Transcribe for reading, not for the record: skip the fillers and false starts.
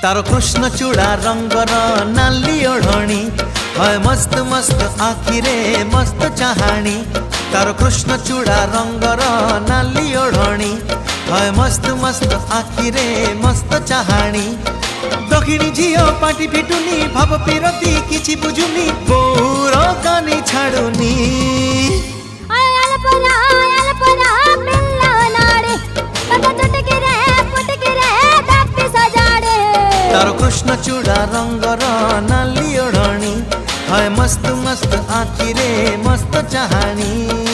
तारो कृष्ण चूड़ा रंगर नाली ओढ़णी है मस्त मस्त आखिरे मस्त चाहाणी। तारो कृष्ण चूड़ा रंगर नाली ओढ़णी है मस्त मस्त आखिरे मस्त चाहाणी। दक्षिणी झियो पाटी फिटुनी भाव पिरती किछि बुझुनी बोर कानी छाड़ुनी। तारो कृष्ण चूड़ा रंगर नाली ओढ़णी है मस्त मस्त आखिरे मस्त चाहाणी।